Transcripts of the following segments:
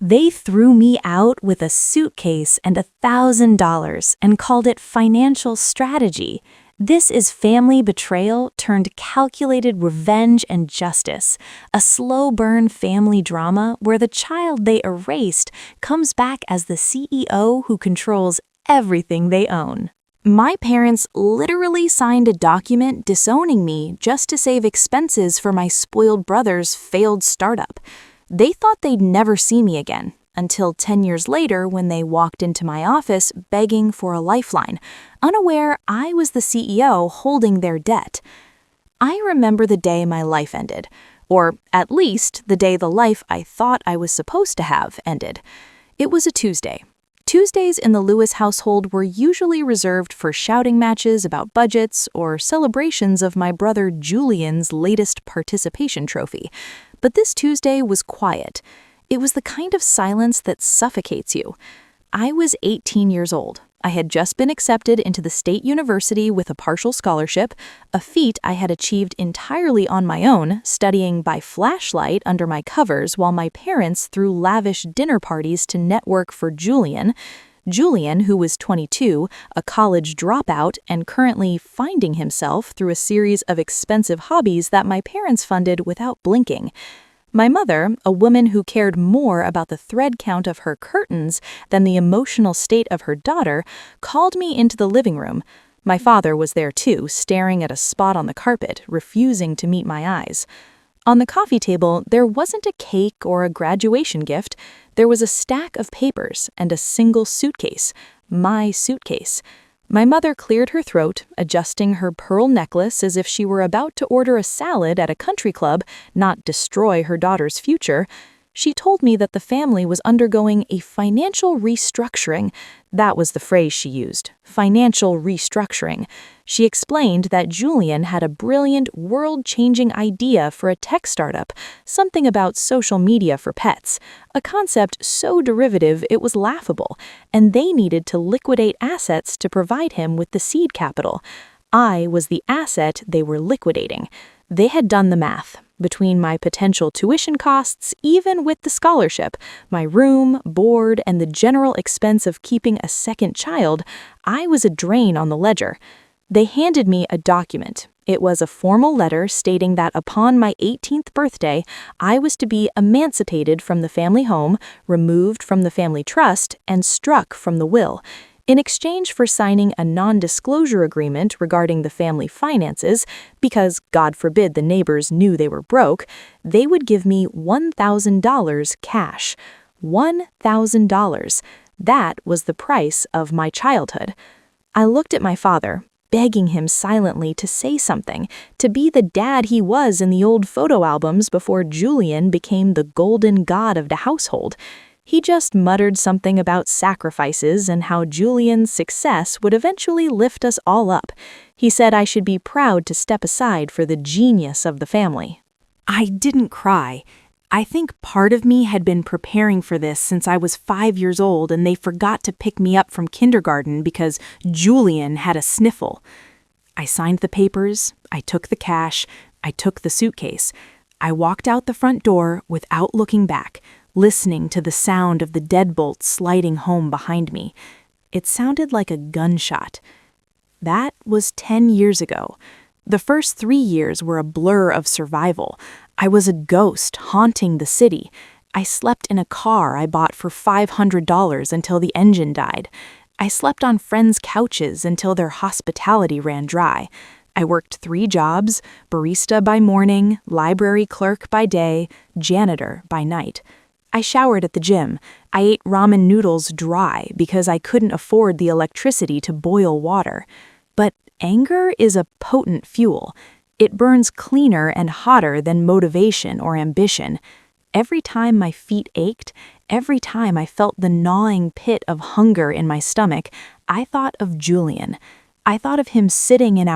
They threw me out with a suitcase and $1,000 and called it financial strategy. This is family betrayal turned calculated revenge and justice, a slow-burn family drama where the child they erased comes back as the CEO who controls everything they own. My parents literally signed a document disowning me just to save expenses for my spoiled brother's failed startup. They thought they'd never see me again, until 10 years later when they walked into my office begging for a lifeline, unaware I was the CEO holding their debt. I remember the day my life ended, or at least the day the life I thought I was supposed to have ended. It was a Tuesday. Tuesdays in the Lewis household were usually reserved for shouting matches about budgets or celebrations of my brother Julian's latest participation trophy. But this Tuesday was quiet. It was the kind of silence that suffocates you. I was 18 years old. I had just been accepted into the state university with a partial scholarship, a feat I had achieved entirely on my own, studying by flashlight under my covers while my parents threw lavish dinner parties to network for Julian. Julian, who was 22, a college dropout, and currently finding himself through a series of expensive hobbies that my parents funded without blinking. My mother, a woman who cared more about the thread count of her curtains than the emotional state of her daughter, called me into the living room. My father was there too, staring at a spot on the carpet, refusing to meet my eyes. On the coffee table, there wasn't a cake or a graduation gift. There was a stack of papers and a single suitcase, my suitcase. My mother cleared her throat, adjusting her pearl necklace as if she were about to order a salad at a country club, not destroy her daughter's future. She told me that the family was undergoing a financial restructuring. That was the phrase she used, financial restructuring. She explained that Julian had a brilliant, world-changing idea for a tech startup, something about social media for pets, a concept so derivative it was laughable, and they needed to liquidate assets to provide him with the seed capital. I was the asset they were liquidating. They had done the math. Between my potential tuition costs, even with the scholarship, my room, board, and the general expense of keeping a second child, I was a drain on the ledger. They handed me a document. It was a formal letter stating that upon my 18th birthday, I was to be emancipated from the family home, removed from the family trust, and struck from the will. In exchange for signing a non-disclosure agreement regarding the family finances, because God forbid the neighbors knew they were broke, they would give me $1,000 cash. $1,000. That was the price of my childhood. I looked at my father, begging him silently to say something, to be the dad he was in the old photo albums before Julian became the golden god of the household. He just muttered something about sacrifices and how Julian's success would eventually lift us all up. He said I should be proud to step aside for the genius of the family. I didn't cry. I think part of me had been preparing for this since I was 5 years old and they forgot to pick me up from kindergarten because Julian had a sniffle. I signed the papers, I took the cash, I took the suitcase. I walked out the front door without looking back, listening to the sound of the deadbolt sliding home behind me. It sounded like a gunshot. That was 10 years ago. The first 3 years were a blur of survival. I was a ghost haunting the city. I slept in a car I bought for $500 until the engine died. I slept on friends' couches until their hospitality ran dry. I worked 3 jobs, barista by morning, library clerk by day, janitor by night. I showered at the gym. I ate ramen noodles dry because I couldn't afford the electricity to boil water. But anger is a potent fuel. It burns cleaner and hotter than motivation or ambition. Every time my feet ached, every time I felt the gnawing pit of hunger in my stomach, I thought of Julian. I thought of him sitting in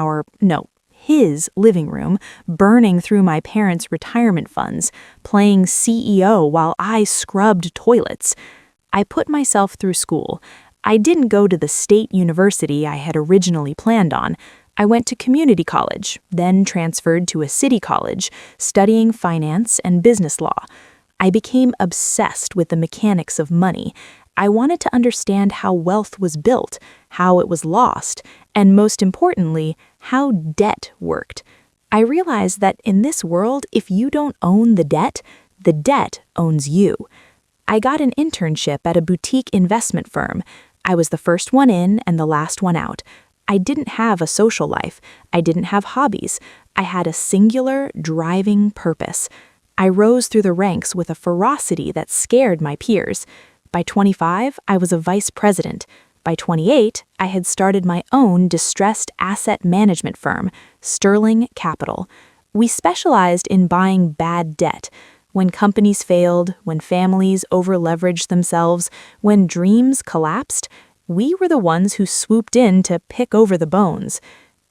his living room, burning through my parents' retirement funds, playing CEO while I scrubbed toilets. I put myself through school. I didn't go to the state university I had originally planned on. I went to community college, then transferred to a city college, studying finance and business law. I became obsessed with the mechanics of money. I wanted to understand how wealth was built, how it was lost, and most importantly, how debt worked. I realized that in this world, if you don't own the debt owns you. I got an internship at a boutique investment firm. I was the first one in and the last one out. I didn't have a social life. I didn't have hobbies. I had a singular, driving purpose. I rose through the ranks with a ferocity that scared my peers. By 25, I was a vice president. By 28, I had started my own distressed asset management firm, Sterling Capital. We specialized in buying bad debt. When companies failed, when families over-leveraged themselves, when dreams collapsed, we were the ones who swooped in to pick over the bones.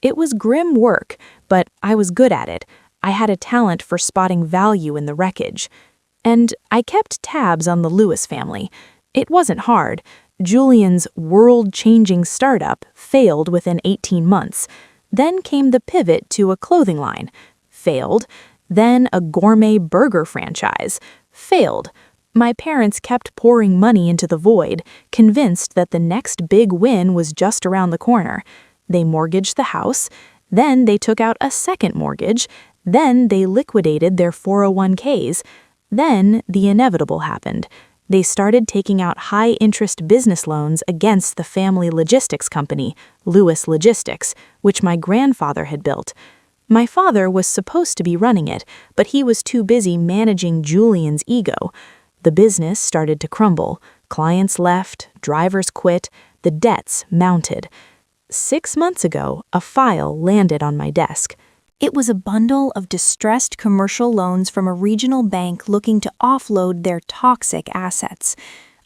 It was grim work, but I was good at it. I had a talent for spotting value in the wreckage. And I kept tabs on the Lewis family. It wasn't hard. Julian's world-changing startup failed within 18 months. Then came the pivot to a clothing line. Failed. Then a gourmet burger franchise. Failed. My parents kept pouring money into the void, convinced that the next big win was just around the corner. They mortgaged the house. Then they took out a second mortgage. Then they liquidated their 401ks. Then the inevitable happened. They started taking out high-interest business loans against the family logistics company, Lewis Logistics, which my grandfather had built. My father was supposed to be running it, but he was too busy managing Julian's ego. The business started to crumble. Clients left, drivers quit, the debts mounted. 6 months ago, a file landed on my desk. It was a bundle of distressed commercial loans from a regional bank looking to offload their toxic assets.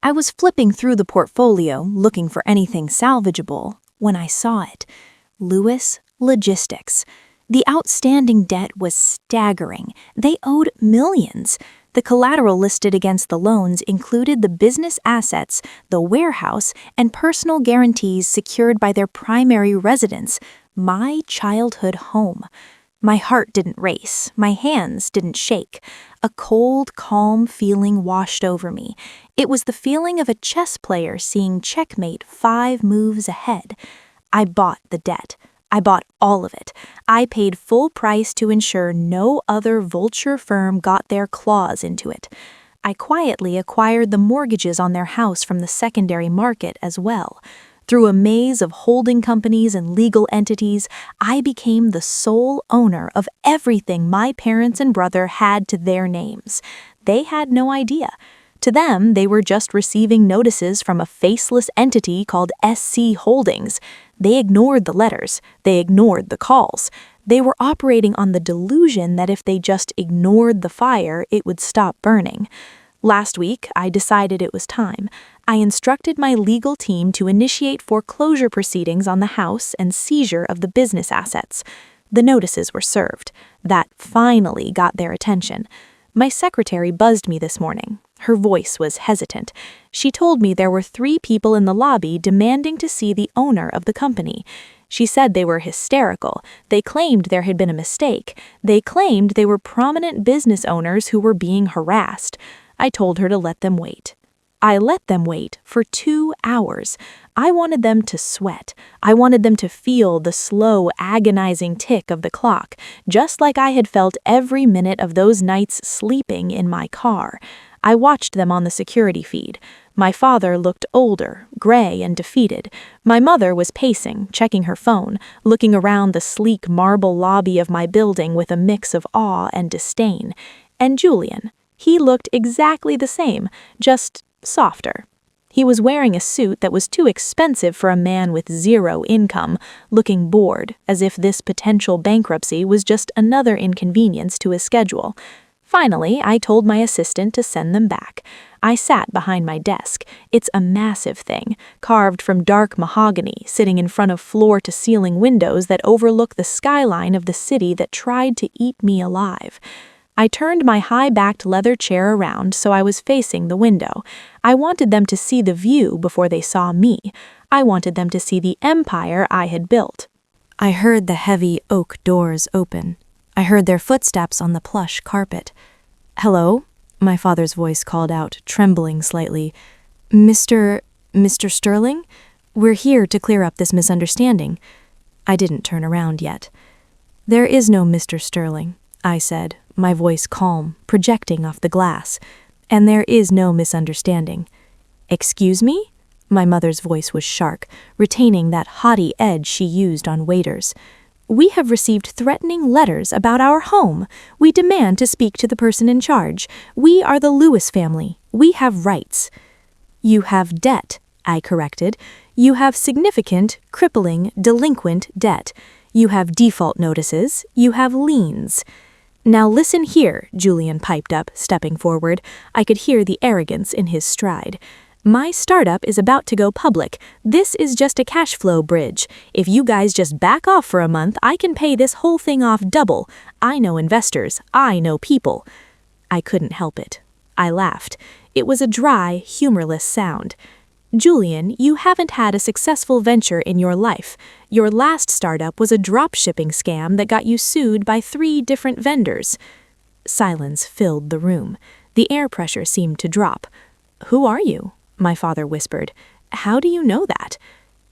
I was flipping through the portfolio, looking for anything salvageable, when I saw it. Lewis Logistics. The outstanding debt was staggering. They owed millions. The collateral listed against the loans included the business assets, the warehouse, and personal guarantees secured by their primary residence, my childhood home. My heart didn't race. My hands didn't shake. A cold, calm feeling washed over me. It was the feeling of a chess player seeing checkmate 5 moves ahead. I bought the debt. I bought all of it. I paid full price to ensure no other vulture firm got their claws into it. I quietly acquired the mortgages on their house from the secondary market as well. Through a maze of holding companies and legal entities, I became the sole owner of everything my parents and brother had to their names. They had no idea. To them, they were just receiving notices from a faceless entity called SC Holdings. They ignored the letters. They ignored the calls. They were operating on the delusion that if they just ignored the fire, it would stop burning. Last week, I decided it was time. I instructed my legal team to initiate foreclosure proceedings on the house and seizure of the business assets. The notices were served. That finally got their attention. My secretary buzzed me this morning. Her voice was hesitant. She told me there were 3 people in the lobby demanding to see the owner of the company. She said they were hysterical. They claimed there had been a mistake. They claimed they were prominent business owners who were being harassed. I told her to let them wait. I let them wait for 2 hours. I wanted them to sweat. I wanted them to feel the slow, agonizing tick of the clock, just like I had felt every minute of those nights sleeping in my car. I watched them on the security feed. My father looked older, gray, and defeated. My mother was pacing, checking her phone, looking around the sleek marble lobby of my building with a mix of awe and disdain. And Julian, he looked exactly the same, just softer. He was wearing a suit that was too expensive for a man with 0 income, looking bored, as if this potential bankruptcy was just another inconvenience to his schedule. Finally, I told my assistant to send them back. I sat behind my desk. It's a massive thing, carved from dark mahogany, sitting in front of floor-to-ceiling windows that overlook the skyline of the city that tried to eat me alive. I turned my high-backed leather chair around so I was facing the window. I wanted them to see the view before they saw me. I wanted them to see the empire I had built. I heard the heavy oak doors open. I heard their footsteps on the plush carpet. "Hello?" my father's voice called out, trembling slightly. Mr. Sterling? We're here to clear up this misunderstanding. I didn't turn around yet. There is no Mr. Sterling, I said, my voice calm, projecting off the glass. And there is no misunderstanding. Excuse me? My mother's voice was sharp, retaining that haughty edge she used on waiters. We have received threatening letters about our home. We demand to speak to the person in charge. We are the Lewis family. We have rights. You have debt, I corrected. You have significant, crippling, delinquent debt. You have default notices. You have liens. Now listen here, Julian piped up, stepping forward. I could hear the arrogance in his stride. My startup is about to go public. This is just a cash flow bridge. If you guys just back off for a month, I can pay this whole thing off double. I know investors. I know people. I couldn't help it. I laughed. It was a dry, humorless sound. Julian, you haven't had a successful venture in your life. Your last startup was a drop-shipping scam that got you sued by 3 different vendors. Silence filled the room. The air pressure seemed to drop. Who are you? My father whispered. How do you know that?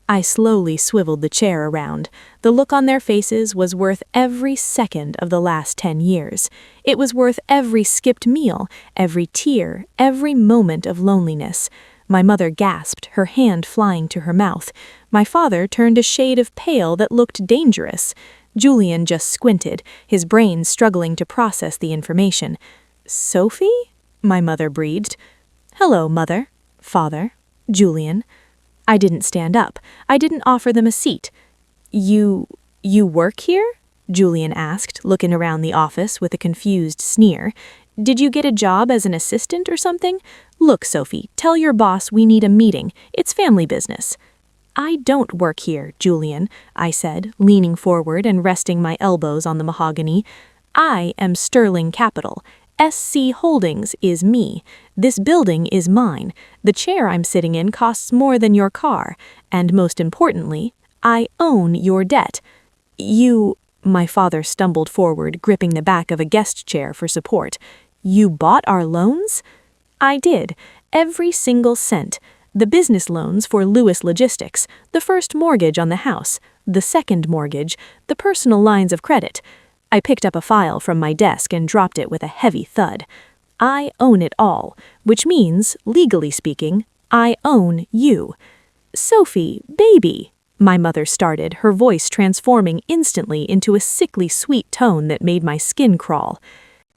I slowly swiveled the chair around. The look on their faces was worth every second of the last 10 years. It was worth every skipped meal, every tear, every moment of loneliness. My mother gasped, her hand flying to her mouth. My father turned a shade of pale that looked dangerous. Julian just squinted, his brain struggling to process the information. Sophie? My mother breathed. Hello, Mother. Father. Julian. I didn't stand up. I didn't offer them a seat. You work here? Julian asked, looking around the office with a confused sneer. Did you get a job as an assistant or something? Look, Sophie, tell your boss we need a meeting. It's family business. I don't work here, Julian, I said, leaning forward and resting my elbows on the mahogany. I am Sterling Capital. SC Holdings is me. This building is mine. The chair I'm sitting in costs more than your car. And most importantly, I own your debt. My father stumbled forward, gripping the back of a guest chair for support. You bought our loans? I did. Every single cent. The business loans for Lewis Logistics, the first mortgage on the house, the second mortgage, the personal lines of credit. I picked up a file from my desk and dropped it with a heavy thud. I own it all, which means, legally speaking, I own you. Sophie, baby, my mother started, her voice transforming instantly into a sickly sweet tone that made my skin crawl.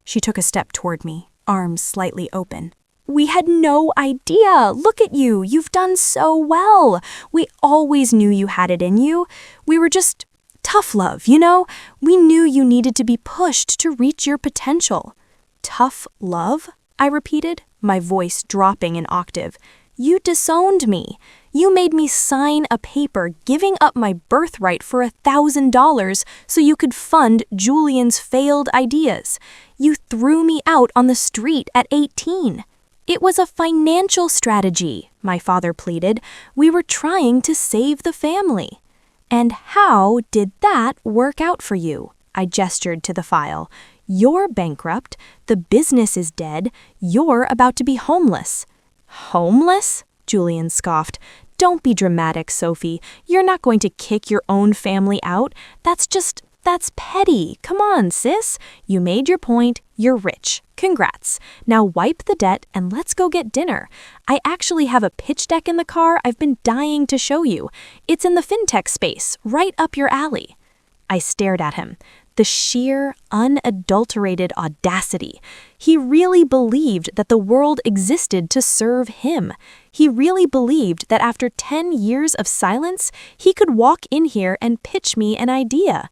She took a step toward me, arms slightly open. We had no idea. Look at you. You've done so well. We always knew you had it in you. We were just tough love, you know? We knew you needed to be pushed to reach your potential. Tough love? I repeated, my voice dropping an octave. You disowned me. You made me sign a paper giving up my birthright for $1,000 so you could fund Julian's failed ideas. You threw me out on the street at 18. It was a financial strategy, my father pleaded. We were trying to save the family. And how did that work out for you? I gestured to the file. You're bankrupt. The business is dead. You're about to be homeless. Homeless? Julian scoffed. Don't be dramatic, Sophie. You're not going to kick your own family out. That's petty. Come on, sis. You made your point. You're rich. Congrats. Now wipe the debt and let's go get dinner. I actually have a pitch deck in the car I've been dying to show you. It's in the fintech space, right up your alley. I stared at him. The sheer, unadulterated audacity. He really believed that the world existed to serve him. He really believed that after 10 years of silence, he could walk in here and pitch me an idea.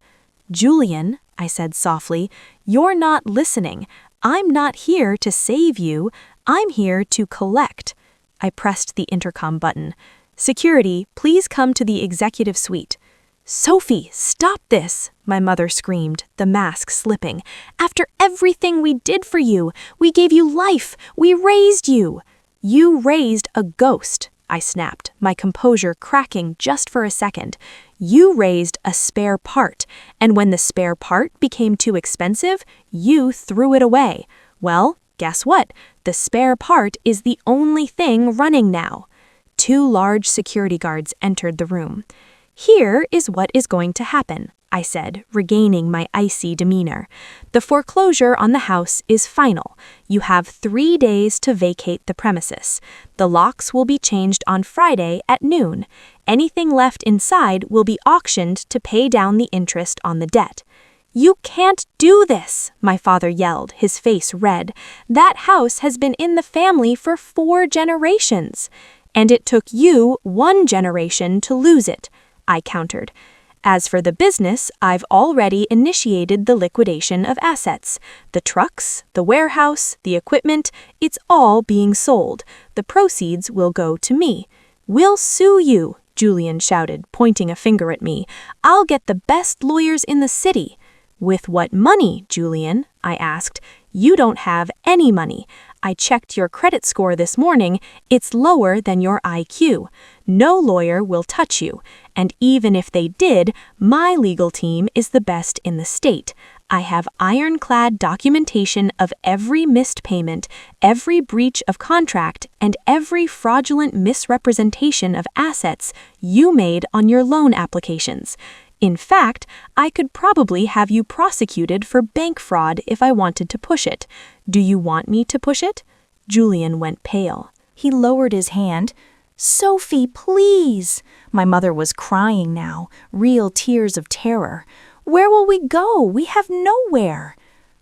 Julian, I said softly, you're not listening. I'm not here to save you. I'm here to collect. I pressed the intercom button. Security, please come to the executive suite. Sophie, stop this, my mother screamed, the mask slipping. After everything we did for you, we gave you life, we raised you. You raised a ghost, I snapped, my composure cracking just for a second. You raised a spare part, and when the spare part became too expensive, you threw it away. Well, guess what? The spare part is the only thing running now. 2 large security guards entered the room. Here is what is going to happen, I said, regaining my icy demeanor. The foreclosure on the house is final. You have 3 days to vacate the premises. The locks will be changed on Friday at noon. Anything left inside will be auctioned to pay down the interest on the debt. You can't do this, my father yelled, his face red. That house has been in the family for 4 generations. And it took you 1 generation to lose it, I countered. As for the business, I've already initiated the liquidation of assets. The trucks, the warehouse, the equipment, it's all being sold. The proceeds will go to me. We'll sue you, Julian shouted, pointing a finger at me. I'll get the best lawyers in the city. With what money, Julian? I asked. You don't have any money. I checked your credit score this morning. It's lower than your IQ. No lawyer will touch you. And even if they did, my legal team is the best in the state. I have ironclad documentation of every missed payment, every breach of contract, and every fraudulent misrepresentation of assets you made on your loan applications. In fact, I could probably have you prosecuted for bank fraud if I wanted to push it. Do you want me to push it? Julian went pale. He lowered his hand. Sophie, please! My mother was crying now, real tears of terror. Where will we go? We have nowhere.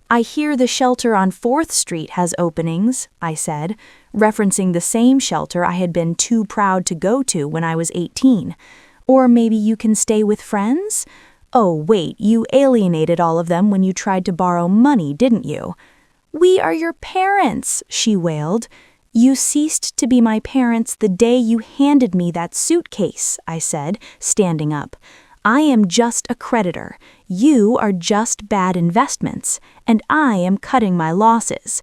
I hear the shelter on 4th Street has openings, I said, referencing the same shelter I had been too proud to go to when I was 18. Or maybe you can stay with friends? Oh, wait, you alienated all of them when you tried to borrow money, didn't you? We are your parents, she wailed. You ceased to be my parents the day you handed me that suitcase, I said, standing up. I am just a creditor. You are just bad investments, and I am cutting my losses.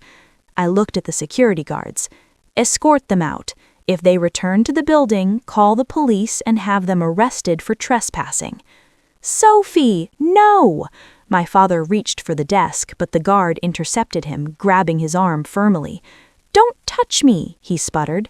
I looked at the security guards. Escort them out. If they return to the building, call the police and have them arrested for trespassing. Sophie, no! My father reached for the desk, but the guard intercepted him, grabbing his arm firmly. Don't touch me, he sputtered.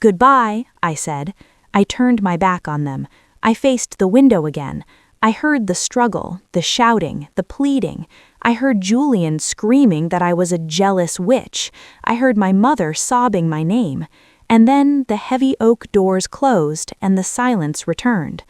Goodbye, I said. I turned my back on them. I faced the window again. I heard the struggle, the shouting, the pleading. I heard Julian screaming that I was a jealous witch. I heard my mother sobbing my name. And then the heavy oak doors closed and the silence returned.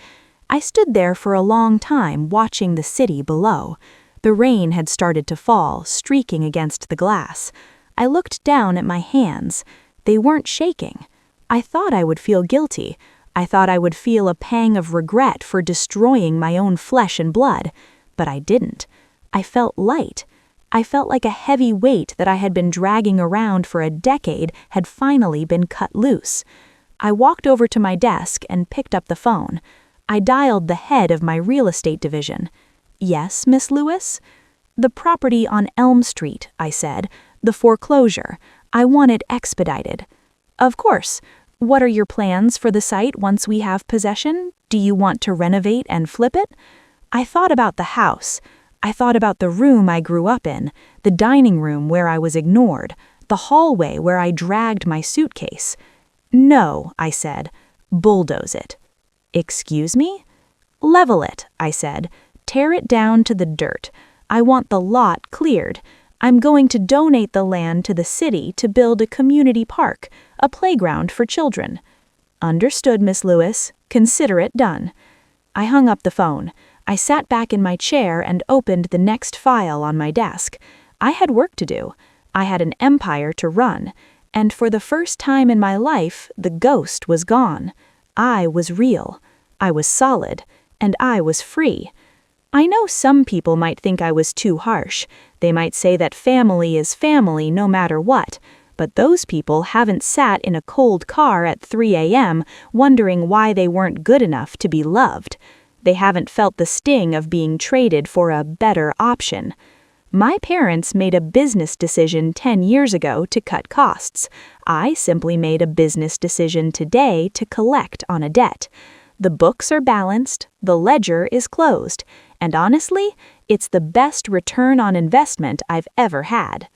I stood there for a long time watching the city below. The rain had started to fall, streaking against the glass. I looked down at my hands. They weren't shaking. I thought I would feel guilty. I thought I would feel a pang of regret for destroying my own flesh and blood. But I didn't. I felt light. I felt like a heavy weight that I had been dragging around for a decade had finally been cut loose. I walked over to my desk and picked up the phone. I dialed the head of my real estate division. Yes, Miss Lewis? The property on Elm Street, I said. The foreclosure. I want it expedited. Of course. What are your plans for the site once we have possession? Do you want to renovate and flip it? I thought about the house. I thought about the room I grew up in, the dining room where I was ignored, the hallway where I dragged my suitcase. No, I said. Bulldoze it. Excuse me? Level it, I said. Tear it down to the dirt. I want the lot cleared. I'm going to donate the land to the city to build a community park, a playground for children. Understood, Miss Lewis. Consider it done. I hung up the phone. I sat back in my chair and opened the next file on my desk. I had work to do. I had an empire to run. And for the first time in my life, the ghost was gone. I was real. I was solid. And I was free. I know some people might think I was too harsh. They might say that family is family no matter what. But those people haven't sat in a cold car at 3 a.m. wondering why they weren't good enough to be loved. They haven't felt the sting of being traded for a better option. My parents made a business decision 10 years ago to cut costs. I simply made a business decision today to collect on a debt. The books are balanced, the ledger is closed, and honestly, it's the best return on investment I've ever had.